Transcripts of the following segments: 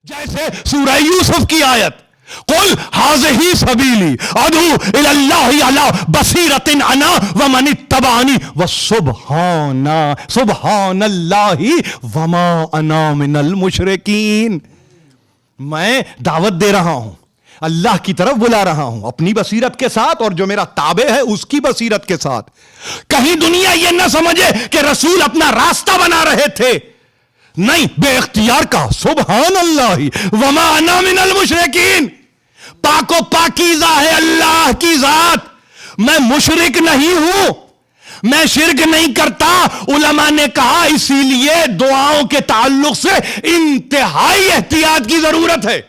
جیسے سورہ یوسف کی آیت قل ھذہ سبیلی ادعو الی اللہ علی بصیرۃ انا ومن اتبعنی وسبحان اللہ وما انا من المشرکین. میں دعوت دے رہا ہوں، اللہ کی طرف بلا رہا ہوں اپنی بصیرت کے ساتھ، اور جو میرا تابع ہے اس کی بصیرت کے ساتھ. کہیں دنیا یہ نہ سمجھے کہ رسول اپنا راستہ بنا رہے تھے، نہیں، بے اختیار کا سبحان اللہ وما انا من المشرکین. پاک و پاکیزہ ہے اللہ کی ذات، میں مشرک نہیں ہوں، میں شرک نہیں کرتا. علماء نے کہا اسی لیے دعاؤں کے تعلق سے انتہائی احتیاط کی ضرورت ہے.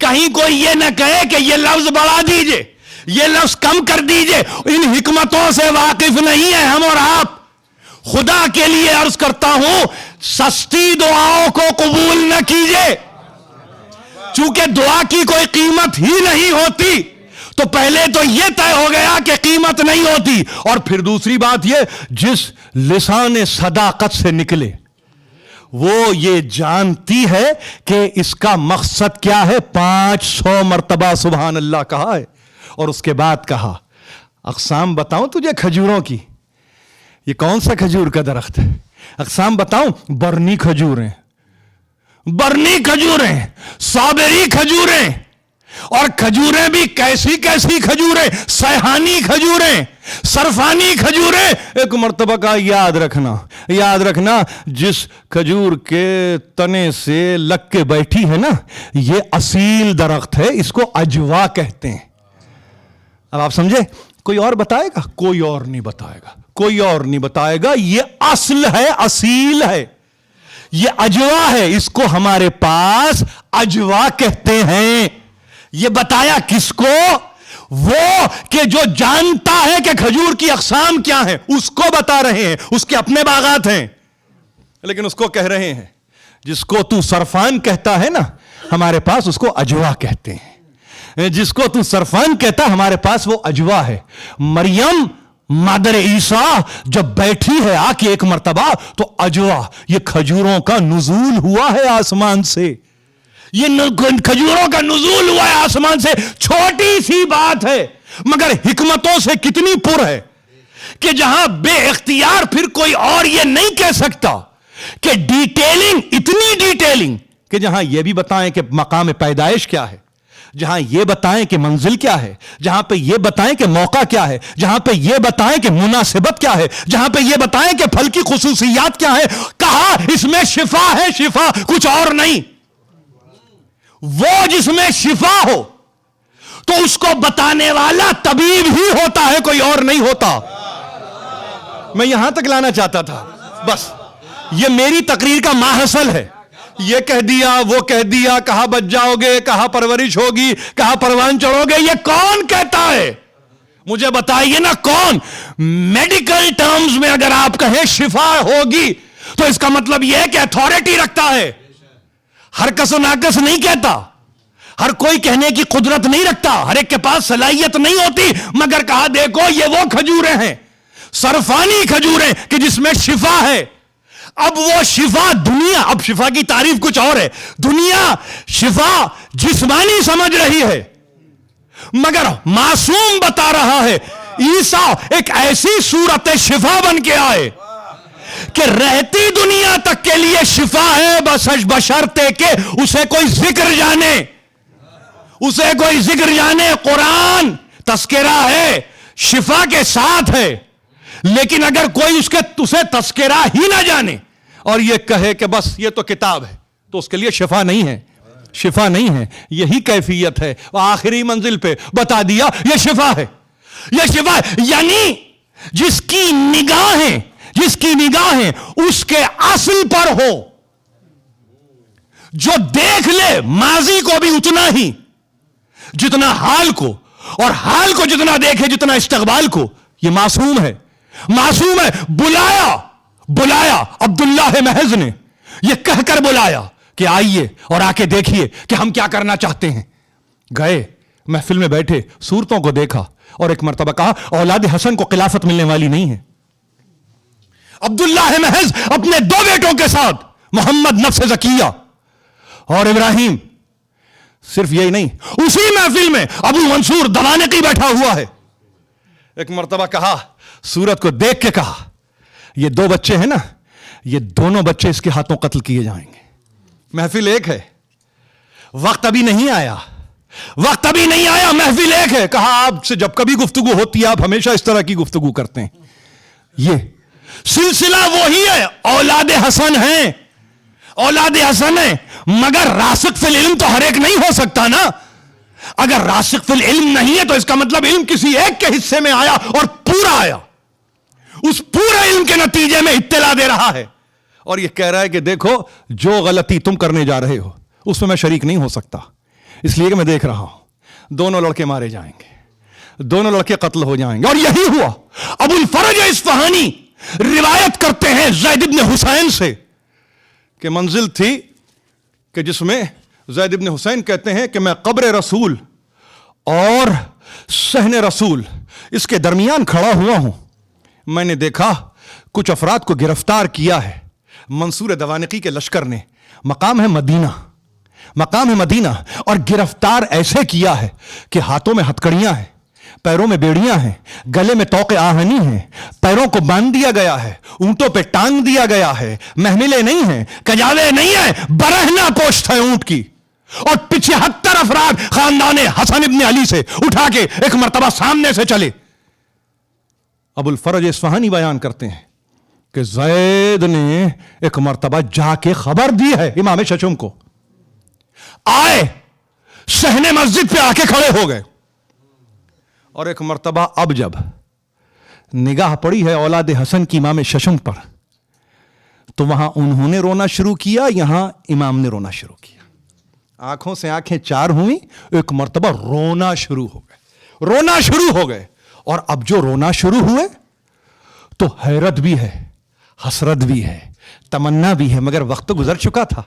کہیں کوئی یہ نہ کہے کہ یہ لفظ بڑھا دیجئے، یہ لفظ کم کر دیجئے. ان حکمتوں سے واقف نہیں ہے ہم اور آپ. خدا کے لیے عرض کرتا ہوں سستی دعاؤں کو قبول نہ کیجئے، چونکہ دعا کی کوئی قیمت ہی نہیں ہوتی. تو پہلے تو یہ طے ہو گیا کہ قیمت نہیں ہوتی، اور پھر دوسری بات یہ جس لسان صداقت سے نکلے وہ یہ جانتی ہے کہ اس کا مقصد کیا ہے. 500 مرتبہ سبحان اللہ کہا ہے، اور اس کے بعد کہا اقسام بتاؤں تجھے کھجوروں کی، یہ کون سا کھجور کا درخت ہے؟ اقسام بتاؤں، برنی کھجوریں، برنی کھجوریں، صابری کھجوریں، اور کھجوریں بھی کیسی کیسی کھجوریں، سیحانی کھجوریں، سرفانی کھجوریں. ایک مرتبہ کا یاد رکھنا جس کھجور کے تنے سے لگ کے بیٹھی ہے نا، یہ اصیل درخت ہے، اس کو اجوا کہتے ہیں. اب آپ سمجھے؟ کوئی اور بتائے گا؟ کوئی اور نہیں بتائے گا، کوئی اور نہیں بتائے گا. یہ اصل ہے، اصیل ہے، یہ اجوا ہے، اس کو ہمارے پاس اجوا کہتے ہیں. یہ بتایا کس کو؟ وہ کہ جو جانتا ہے کہ کھجور کی اقسام کیا ہیں، اس کو بتا رہے ہیں. اس کے اپنے باغات ہیں، لیکن اس کو کہہ رہے ہیں جس کو تو سرفان کہتا ہے نا، ہمارے پاس اس کو اجوا کہتے ہیں. جس کو تو سرفان کہتا ہمارے پاس وہ اجوا ہے. مریم مادر عیسیٰ جب بیٹھی ہے آ کے ایک مرتبہ، تو اجوا، یہ کھجوروں کا نزول ہوا ہے آسمان سے، یہ کھجوروں کا نزول ہوا ہے آسمان سے. چھوٹی سی بات ہے مگر حکمتوں سے کتنی پر ہے کہ جہاں بے اختیار پھر کوئی اور یہ نہیں کہہ سکتا کہ ڈیٹیلنگ، اتنی ڈیٹیلنگ کہ جہاں یہ بھی بتائیں کہ مقام پیدائش کیا ہے، جہاں یہ بتائیں کہ منزل کیا ہے، جہاں پہ یہ بتائیں کہ موقع کیا ہے، جہاں پہ یہ بتائیں کہ مناسبت کیا ہے، جہاں پہ یہ بتائیں کہ پھل کی خصوصیات کیا ہے. کہا اس میں شفا ہے، شفا کچھ اور نہیں. وہ جس میں شفا ہو تو اس کو بتانے والا طبیب ہی ہوتا ہے، کوئی اور نہیں ہوتا. میں یہاں تک لانا چاہتا تھا، بس یہ میری تقریر کا ماحصل ہے. یہ کہہ دیا، وہ کہہ دیا، کہاں بچ جاؤ گے، کہاں پرورش ہوگی، کہاں پروان چڑھو گے، یہ کون کہتا ہے؟ مجھے بتائیے نا کون. میڈیکل ٹرمز میں اگر آپ کہیں شفا ہوگی تو اس کا مطلب یہ ہے کہ اتھارٹی رکھتا ہے. ہر کس و ناکس نہیں کہتا، ہر کوئی کہنے کی قدرت نہیں رکھتا، ہر ایک کے پاس صلاحیت نہیں ہوتی. مگر کہا دیکھو یہ وہ کھجوریں ہیں، سرفانی کھجوریں کہ جس میں شفا ہے. اب وہ شفا دنیا، اب شفا کی تعریف کچھ اور ہے. دنیا شفا جسمانی سمجھ رہی ہے، مگر معصوم بتا رہا ہے عیسیٰ ایک ایسی صورت شفا بن کے آئے کہ رہتی دنیا تک کے لیے شفا ہے، بس بشرطے کہ اسے کوئی ذکر جانے، اسے کوئی ذکر جانے. قرآن تذکرہ ہے، شفا کے ساتھ ہے. لیکن اگر کوئی اسے تذکرہ ہی نہ جانے اور یہ کہے کہ بس یہ تو کتاب ہے، تو اس کے لیے شفا نہیں ہے، شفا نہیں ہے. یہی کیفیت ہے. آخری منزل پہ بتا دیا یہ شفا ہے، یہ شفا ہے. یعنی جس کی نگاہیں اس کے اصل پر ہو، جو دیکھ لے ماضی کو بھی اتنا ہی جتنا حال کو، اور حال کو جتنا دیکھے جتنا استقبال کو، یہ معصوم ہے، معصوم ہے. بلایا عبداللہ محض نے، یہ کہہ کر بلایا کہ آئیے اور آ کے دیکھیے کہ ہم کیا کرنا چاہتے ہیں. گئے، محفل میں بیٹھے، صورتوں کو دیکھا، اور ایک مرتبہ کہا اولاد حسن کو خلافت ملنے والی نہیں ہے. عبداللہ محض اپنے 2 بیٹوں کے ساتھ، محمد نفس زکیہ اور ابراہیم صرف یہی نہیں، اسی محفل میں ابو منصور دوانقی بیٹھا ہوا ہے. ایک مرتبہ کہا، سورت کو دیکھ کے کہا، یہ دو بچے ہیں نا، یہ دونوں بچے اس کے ہاتھوں قتل کیے جائیں گے. محفل ایک ہے، وقت ابھی نہیں آیا، وقت ابھی نہیں آیا، محفل ایک ہے. کہا آپ سے جب کبھی گفتگو ہوتی ہے آپ ہمیشہ اس طرح کی گفتگو کرتے ہیں. یہ سلسلہ وہی ہے، اولاد حسن ہیں، اولاد حسن ہیں، مگر راسخ فی العلم تو ہر ایک نہیں ہو سکتا نا. اگر راسخ فی العلم نہیں ہے تو اس کا مطلب علم کسی ایک کے حصے میں آیا اور پورا آیا، اس پورے علم کے نتیجے میں اطلاع دے رہا ہے اور یہ کہہ رہا ہے کہ دیکھو جو غلطی تم کرنے جا رہے ہو اس میں شریک نہیں ہو سکتا، اس لیے کہ میں دیکھ رہا ہوں دونوں لڑکے مارے جائیں گے، دونوں لڑکے قتل ہو جائیں گے. اور یہی ہوا. ابو الفرج اصفہانی روایت کرتے ہیں زید بن حسین سے کہ منزل تھی کہ جس میں زید بن حسین کہتے ہیں کہ میں قبر رسول اور صحن رسول اس کے درمیان کھڑا ہوا ہوں. میں نے دیکھا کچھ افراد کو گرفتار کیا ہے منصور دوانقی کے لشکر نے. مقام ہے مدینہ، مقام ہے مدینہ، اور گرفتار ایسے کیا ہے کہ ہاتھوں میں ہتکڑیاں ہیں، پیروں میں بیڑیاں ہیں، گلے میں طوق آہنی ہیں، پیروں کو باندھ دیا گیا ہے، اونٹوں پہ ٹانگ دیا گیا ہے، محملیں نہیں ہیں، کجاوے نہیں ہیں، برہنہ پوشت ہے اونٹ کی. اور 75 افراد خاندان حسن ابن علی سے اٹھا کے ایک مرتبہ سامنے سے چلے. ابو الفرج اصفہانی بیان کرتے ہیں کہ زید نے ایک مرتبہ جا کے خبر دی ہے امام ششم کو. آئے صحن مسجد پہ آ کے کھڑے ہو گئے. اور ایک مرتبہ اب جب نگاہ پڑی ہے اولاد حسن کی امام ششم پر تو وہاں انہوں نے رونا شروع کیا، یہاں امام نے رونا شروع کیا. آنکھوں سے آنکھیں چار ہوئیں، ایک مرتبہ رونا شروع ہو گئے، رونا شروع ہو گئے. اور اب جو رونا شروع ہوئے تو حیرت بھی ہے، حسرت بھی ہے، تمنا بھی ہے، مگر وقت تو گزر چکا تھا،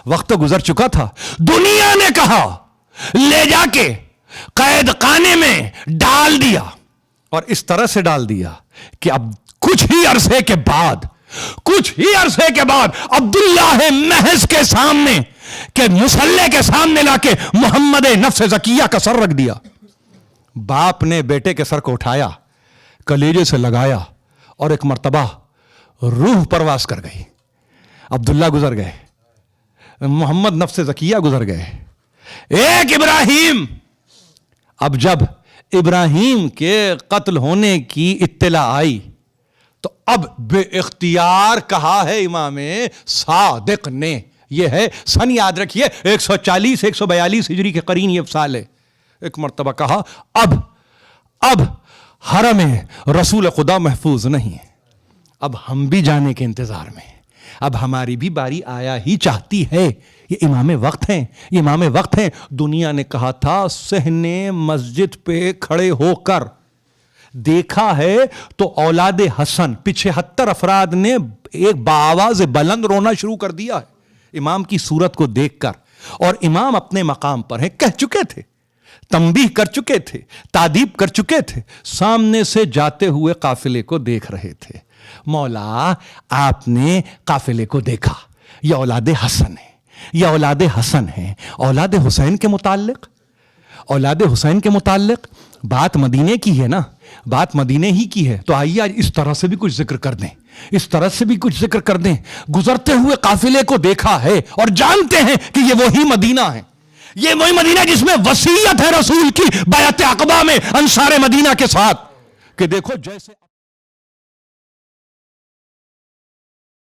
وقت تو گزر چکا تھا. دنیا نے کہا لے جا کے قید خانے میں ڈال دیا، اور اس طرح سے ڈال دیا کہ اب کچھ ہی عرصے کے بعد عبداللہ محض کے سامنے کہ مسلح کے سامنے لا کے محمد نفس زکیہ کا سر رکھ دیا. باپ نے بیٹے کے سر کو اٹھایا، کلیجے سے لگایا، اور ایک مرتبہ روح پرواز کر گئی. عبداللہ گزر گئے، محمد نفس زکیہ گزر گئے، ایک ابراہیم. اب جب ابراہیم کے قتل ہونے کی اطلاع آئی تو اب بے اختیار کہا ہے امام صادق نے، یہ ہے سن یاد رکھیے 140 142 ہجری کے قرین یہ سال ہے. ایک مرتبہ کہا اب حرم رسول خدا محفوظ نہیں ہے، اب ہم بھی جانے کے انتظار میں ہیں، اب ہماری بھی باری آیا ہی چاہتی ہے. یہ امام وقت ہیں، یہ امام وقت ہیں. دنیا نے کہا تھا صحن مسجد پہ کھڑے ہو کر دیکھا ہے تو اولاد حسن 75 افراد نے ایک بآواز بلند رونا شروع کر دیا ہے امام کی صورت کو دیکھ کر. اور امام اپنے مقام پر ہیں، کہہ چکے تھے، تنبیہ کر چکے تھے، تادیب کر چکے تھے، سامنے سے جاتے ہوئے قافلے کو دیکھ رہے تھے. مولا آپ نے قافلے کو دیکھا، یہ اولاد حسن ہے، یہ اولاد حسن ہے. اولاد حسین کے متعلق، اولاد حسین کے متعلق بات مدینے کی ہے نا، بات مدینے ہی کی ہے، تو آئیے آج اس طرح سے بھی کچھ ذکر کر دیں، اس طرح سے بھی کچھ ذکر کر دیں. گزرتے ہوئے قافلے کو دیکھا ہے اور جانتے ہیں کہ یہ وہی مدینہ ہے، یہ وہی مدینہ جس میں وصیت ہے رسول کی بیعت عقبہ میں انصار مدینہ کے ساتھ کہ دیکھو جیسے